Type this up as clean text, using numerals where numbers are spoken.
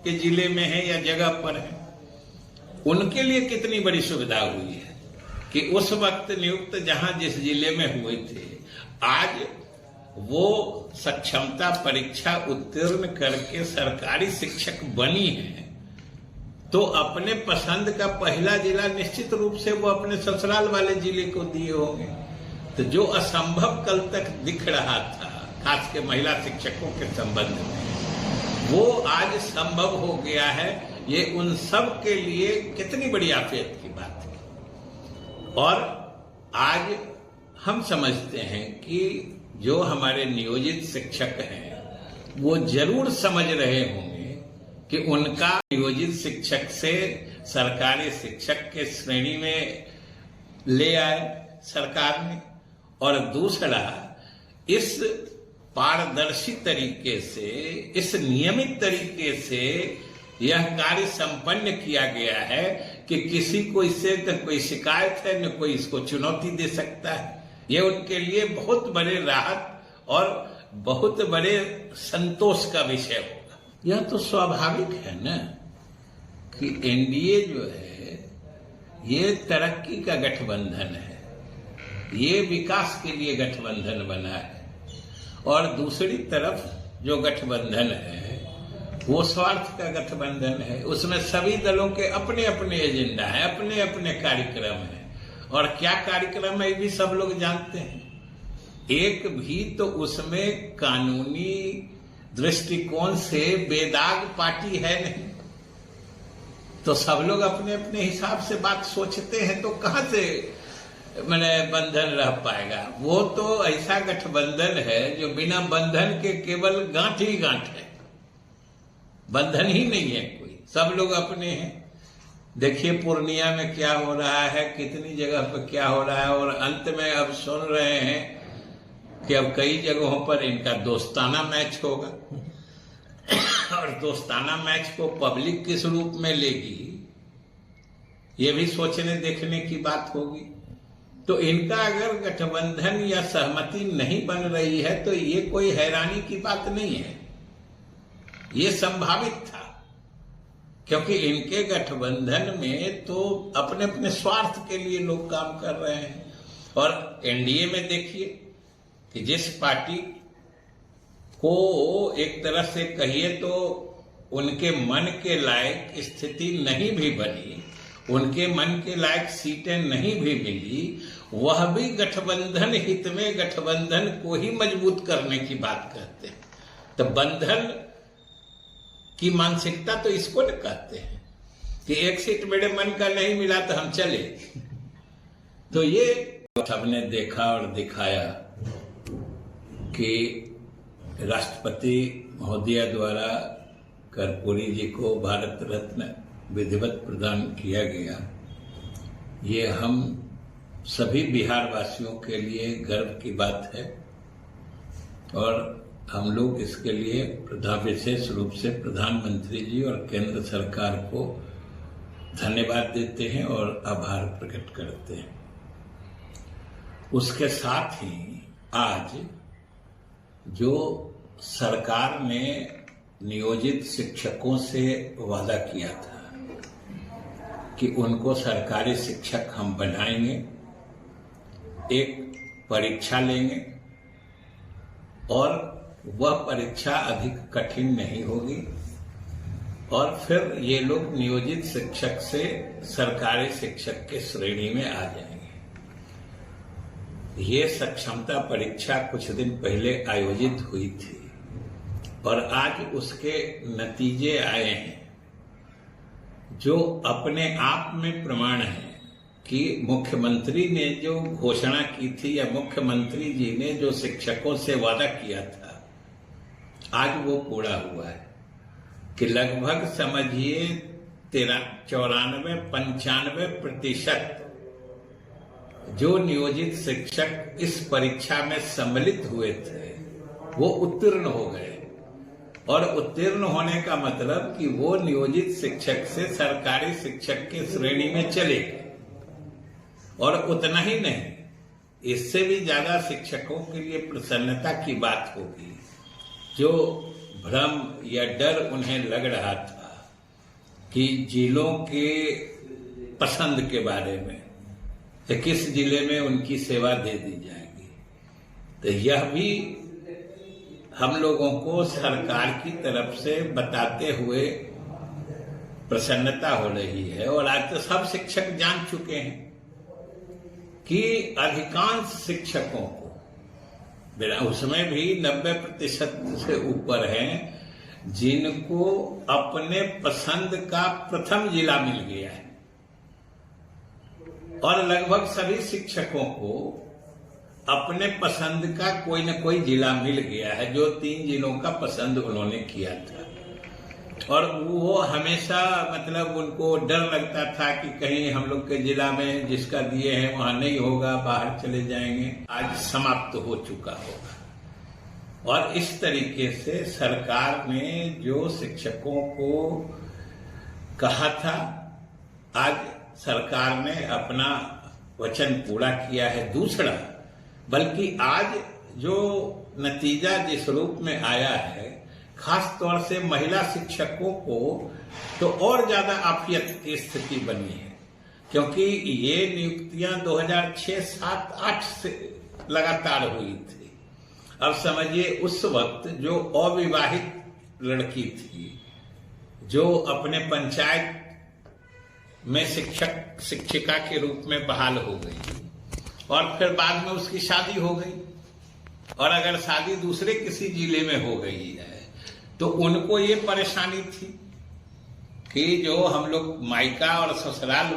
के जिले में है या जगह पर है, उनके लिए कितनी बड़ी सुविधा हुई है कि उस वक्त नियुक्त जहां जिस जिले में हुए थे, आज वो सक्षमता परीक्षा उत्तीर्ण करके सरकारी शिक्षक बनी है, तो अपने पसंद का पहला जिला निश्चित रूप से वो अपने ससुराल वाले जिले को दिए होंगे। तो जो असंभव कल तक दिख रहा था, खास के महिला शिक्षकों के संबंध में, वो आज संभव हो गया है। ये उन सब के लिए कितनी बड़ी आफियत की बात है। और आज हम समझते हैं कि जो हमारे नियोजित शिक्षक हैं वो जरूर समझ रहे होंगे कि उनका नियोजित शिक्षक से सरकारी शिक्षक के श्रेणी में ले आए सरकार ने, और दूसरा इस पारदर्शी तरीके से, इस नियमित तरीके से यह कार्य संपन्न किया गया है कि किसी को इससे न कोई शिकायत है, न कोई इसको चुनौती दे सकता है। ये उनके लिए बहुत बड़े राहत और बहुत बड़े संतोष का विषय होगा। यह तो स्वाभाविक है ना कि एनडीए जो है ये तरक्की का गठबंधन है, ये विकास के लिए गठबंधन बना है, और दूसरी तरफ जो गठबंधन है वो स्वार्थ का गठबंधन है। उसमें सभी दलों के अपने अपने एजेंडा है, अपने अपने कार्यक्रम है, और क्या कार्यक्रम है ये भी सब लोग जानते हैं। एक भी तो उसमें कानूनी दृष्टिकोण से बेदाग पार्टी है नहीं। तो सब लोग अपने अपने हिसाब से बात सोचते हैं, तो कहां से मैंने बंधन रह पाएगा। वो तो ऐसा गठबंधन है जो बिना बंधन के केवल गांठ ही गांठ है, बंधन ही नहीं है कोई, सब लोग अपने हैं। देखिए पूर्णिया में क्या हो रहा है, कितनी जगह पर क्या हो रहा है, और अंत में अब सुन रहे हैं कि अब कई जगहों पर इनका दोस्ताना मैच होगा और दोस्ताना मैच को पब्लिक किस रूप में लेगी ये भी सोचने देखने की बात होगी। तो इनका अगर गठबंधन या सहमति नहीं बन रही है तो ये कोई हैरानी की बात नहीं है, ये संभावित था, क्योंकि इनके गठबंधन में तो अपने अपने स्वार्थ के लिए लोग काम कर रहे हैं। और एनडीए में देखिए कि जिस पार्टी को एक तरह से कहिए तो उनके मन के लायक स्थिति नहीं भी बनी, उनके मन के लायक सीटें नहीं भी मिली, वह भी गठबंधन हित में गठबंधन को ही मजबूत करने की बात करते हैं। तो बंधन की मानसिकता तो इसको न कहते हैं कि एक सीट मेरे मन का नहीं मिला तो हम चले। तो ये सबने देखा और दिखाया कि राष्ट्रपति महोदया द्वारा कर्पूरी जी को भारत रत्न विधिवत प्रदान किया गया। ये हम सभी बिहार वासियों के लिए गर्व की बात है, और हम लोग इसके लिए विशेष रूप से प्रधानमंत्री जी और केंद्र सरकार को धन्यवाद देते हैं और आभार प्रकट करते हैं। उसके साथ ही आज जो सरकार ने नियोजित शिक्षकों से वादा किया था कि उनको सरकारी शिक्षक हम बनाएंगे, एक परीक्षा लेंगे और वह परीक्षा अधिक कठिन नहीं होगी, और फिर ये लोग नियोजित शिक्षक से सरकारी शिक्षक के श्रेणी में आ जाएंगे। ये सक्षमता परीक्षा कुछ दिन पहले आयोजित हुई थी और आज उसके नतीजे आए हैं, जो अपने आप में प्रमाण है कि मुख्यमंत्री ने जो घोषणा की थी या मुख्यमंत्री जी ने जो शिक्षकों से वादा किया था, आज वो पूरा हुआ है कि लगभग समझिए 94-95% जो नियोजित शिक्षक इस परीक्षा में सम्मिलित हुए थे वो उत्तीर्ण हो गए। और उत्तीर्ण होने का मतलब कि वो नियोजित शिक्षक से सरकारी शिक्षक के श्रेणी में चले गए। और उतना ही नहीं, इससे भी ज्यादा शिक्षकों के लिए प्रसन्नता की बात होगी। जो भ्रम या डर उन्हें लग रहा था कि जिलों के पसंद के बारे में कि किस जिले में उनकी सेवा दे दी जाएगी, तो यह भी हम लोगों को सरकार की तरफ से बताते हुए प्रसन्नता हो रही है। और आज तो सब शिक्षक जान चुके हैं कि अधिकांश शिक्षकों को, उसमें भी 90% से ऊपर हैं जिनको अपने पसंद का प्रथम जिला मिल गया है, और लगभग सभी शिक्षकों को अपने पसंद का कोई न कोई जिला मिल गया है, जो 3 जिलों का पसंद उन्होंने किया था। और वो हमेशा मतलब उनको डर लगता था कि कहीं हम लोग के जिला में जिसका दिए हैं वहां नहीं होगा, बाहर चले जाएंगे, आज समाप्त हो चुका होगा। और इस तरीके से सरकार ने जो शिक्षकों को कहा था, आज सरकार ने अपना वचन पूरा किया है। दूसरा, बल्कि आज जो नतीजा जिस रूप में आया है, खास तौर से महिला शिक्षकों को तो और ज्यादा आफियत की स्थिति बनी है, क्योंकि ये नियुक्तियां 2006, 7, 8 से लगातार हुई थी। अब समझिए उस वक्त जो अविवाहित लड़की थी, जो अपने पंचायत में शिक्षक शिक्षिका के रूप में बहाल हो गई और फिर बाद में उसकी शादी हो गई, और अगर शादी दूसरे किसी जिले में हो गई है तो उनको ये परेशानी थी कि जो हम लोग मायका और ससुराल